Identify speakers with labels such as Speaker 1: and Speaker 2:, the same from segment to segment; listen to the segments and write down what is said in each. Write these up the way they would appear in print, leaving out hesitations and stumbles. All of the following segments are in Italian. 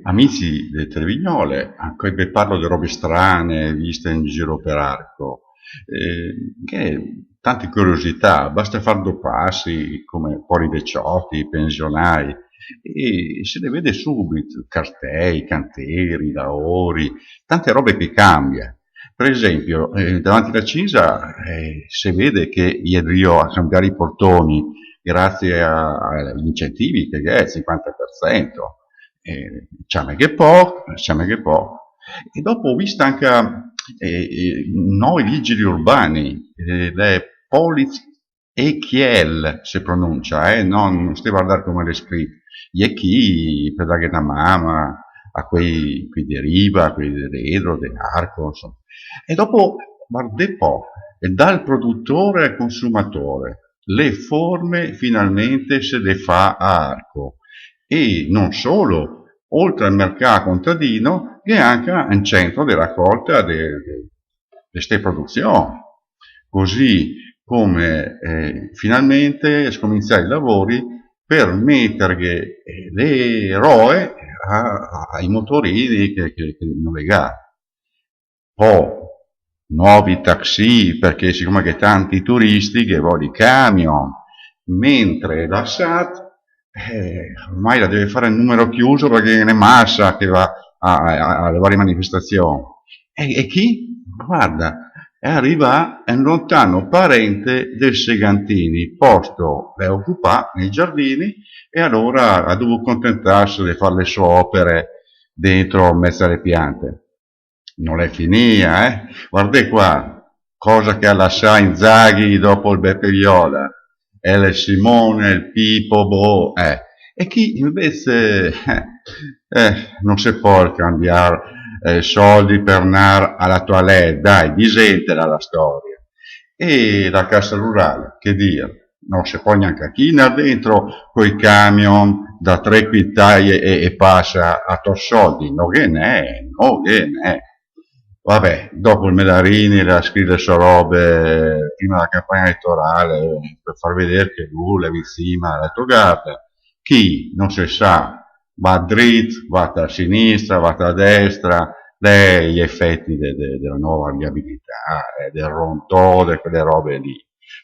Speaker 1: Amici del Trevignole, anche parlo di robe strane viste in giro per Arco, che tante curiosità, basta fare due passi come fuori dei ciotti, pensionai, e se ne vede subito, cartei, cantieri, lavori, tante robe che cambia. Per esempio, davanti alla Cisa si vede che riesco a cambiare i portoni grazie agli incentivi che è il 50%. Diciamo che poco. E dopo ho visto anche nuovi vigili urbani, le Poliz Echiel si pronuncia, non stai a guardare come le scritto. E chi, per dare una mano a quei di Riva, a quei di Redro, dell'Arco, insomma. E dopo, guarda un po', e dal produttore al consumatore, le forme finalmente se le fa a Arco. E non solo, oltre al mercato contadino, che è anche un centro di raccolta di queste produzioni. Così come finalmente scominciare i lavori per mettere le roe ai motorini che navigare. Poi nuovi taxi, perché siccome che tanti turisti che vogliono i camion, mentre la SAT ormai la deve fare in numero chiuso perché è massa che va alle varie manifestazioni. E chi? Guarda, arriva un lontano parente del Segantini, posto da occupare nei giardini, e allora ha dovuto contentarsi di fare le sue opere dentro mezzo alle piante. Non è finita, Guarda qua, cosa che ha lasciato Inzaghi dopo il Beppe Viola, e il Simone, il Pipo, boh, E chi invece non si può cambiare soldi per andare alla toilette, dai, disentela la storia. E la cassa rurale, che dire, non si può neanche chinare dentro coi camion da 3 quintali e passa a soldi, no che ne, no che ne. Vabbè, dopo il Medarini la scrive le sue robe prima della campagna elettorale per far vedere che lui è vicino alla guarda, chi non si sa, va dritto, va a sinistra, va a destra, gli effetti della nuova viabilità, del rontò, di quelle robe lì.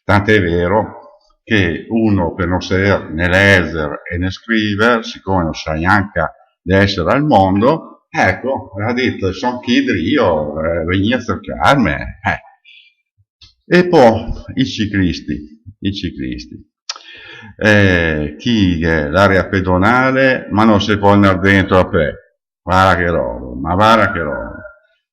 Speaker 1: Tant'è vero che uno per non sapere né leggere e né scrivere, siccome non sa neanche di essere al mondo, ecco, ha detto, sono Kidri, io venì a cercarmi. E poi i ciclisti. Chi è l'area pedonale, ma non si può andare dentro a pè. Guarda che roba, ma guarda che roba.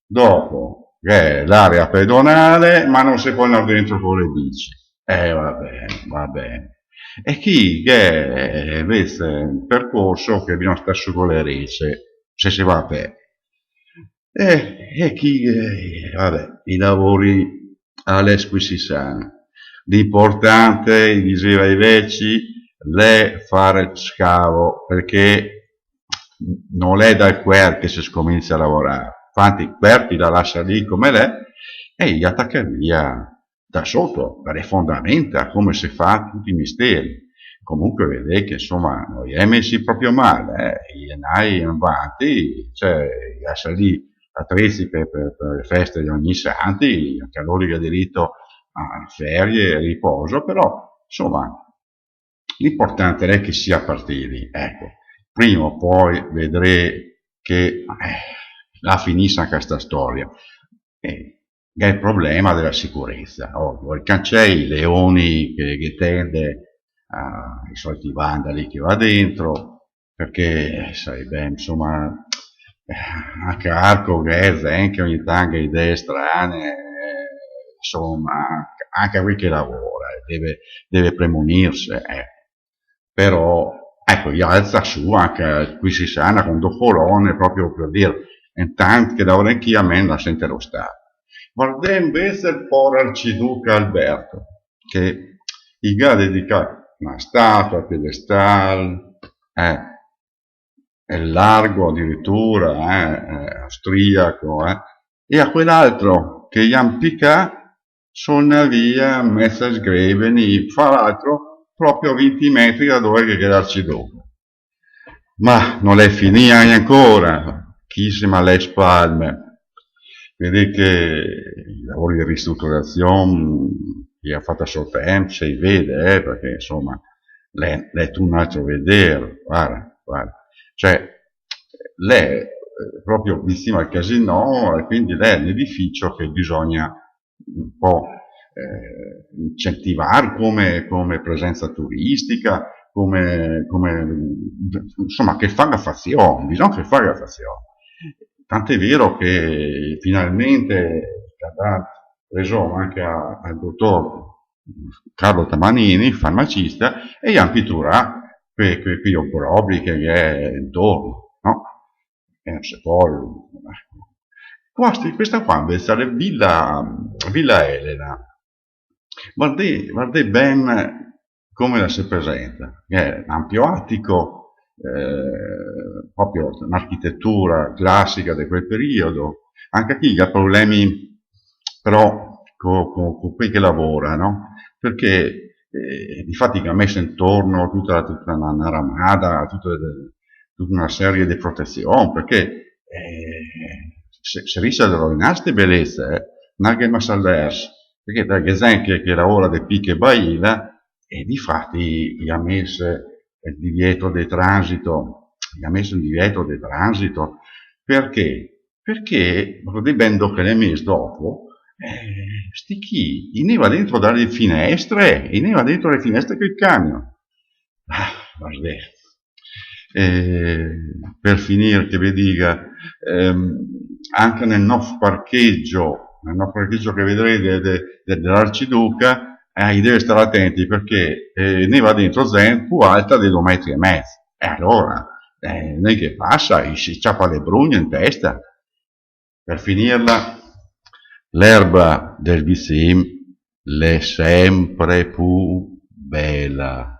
Speaker 1: Dopo, che è l'area pedonale, ma non si può andare dentro con le bici. Va bene, va bene. E chi che invece un percorso che abbiamo stesso con le ricce, se si va a pè. E chi, vabbè, i lavori all'Esqui si sanno. L'importante, diceva i vecchi, è fare scavo, perché non è dal quer che si comincia a lavorare. Infatti il quer ti la lascia lì come l'è e gli attacca via da sotto, dalle fondamenta, come si fa tutti i misteri. Comunque vedete che insomma noi è messi proprio male, gli enai avanti, cioè lascia lì attrezzi per le feste di ogni santi, anche a loro che ha diritto a ferie e riposo, però insomma l'importante è che sia partiti, ecco, prima o poi vedrei che la finisce questa storia. È il problema della sicurezza. Il cancelli, i leoni che tende ai soliti vandali che va dentro, perché sai bene, insomma, anche Arco, Ghezza, anche ogni tanto idee strane, insomma, anche lui che lavora, deve premunirsi, però ecco, gli alza su anche qui si sana con due colonne proprio per dire, intanto che da orecchia a me la sente lo Stato. Guarda invece il povero arciduca Alberto, che gli ha dedicato una statua, piedestal, è largo addirittura, austriaco, e a quell'altro che gli ha piccato sulla via Messerschreveni, fra l'altro proprio a 20 metri da dove che l'arciduca. Ma non è finita ancora, chissima le palme. Vedi che i lavori di ristrutturazione che ha fatto a suo tempo si vede, perché insomma l'è tu un altro vedere, guarda, guarda. Cioè, lei è proprio vicino al casino e quindi lei è un edificio che bisogna un po' incentivare come presenza turistica, insomma, che fa la fazione, bisogna che fa la fazione. Tant'è vero che finalmente ha preso anche al dottor Carlo Tamanini, farmacista, e gli ha pittura quegli obbrobri che è intorno, no? Se poi, questa qua invece è Villa Elena. Guardate ben come la si presenta, è ampio attico, proprio un'architettura classica di quel periodo. Anche qui ha problemi però con quelli che lavora, no? Perché difatti che ha messo intorno tutta una ramada, tutta una serie di protezioni, perché se riesce a rovinare queste bellezze, non è che ma salversi, perché per esempio che lavora di picche e baila, e difatti gli ha messo il divieto di transito, perché? Perché, vedendo che l'è messo dopo, sti chi, ineva dentro dalle finestre, ineva dentro le finestre che il camion. Vabbè. Per finire che vi dica, anche nel nostro parcheggio che vedrete dell'Arciduca, deve stare attenti perché ne va dentro Zen più alta di 2,5 metri. E allora, noi che passa, si ciappa le brugne in testa. Per finirla, l'erba del vicino l'è sempre più bella.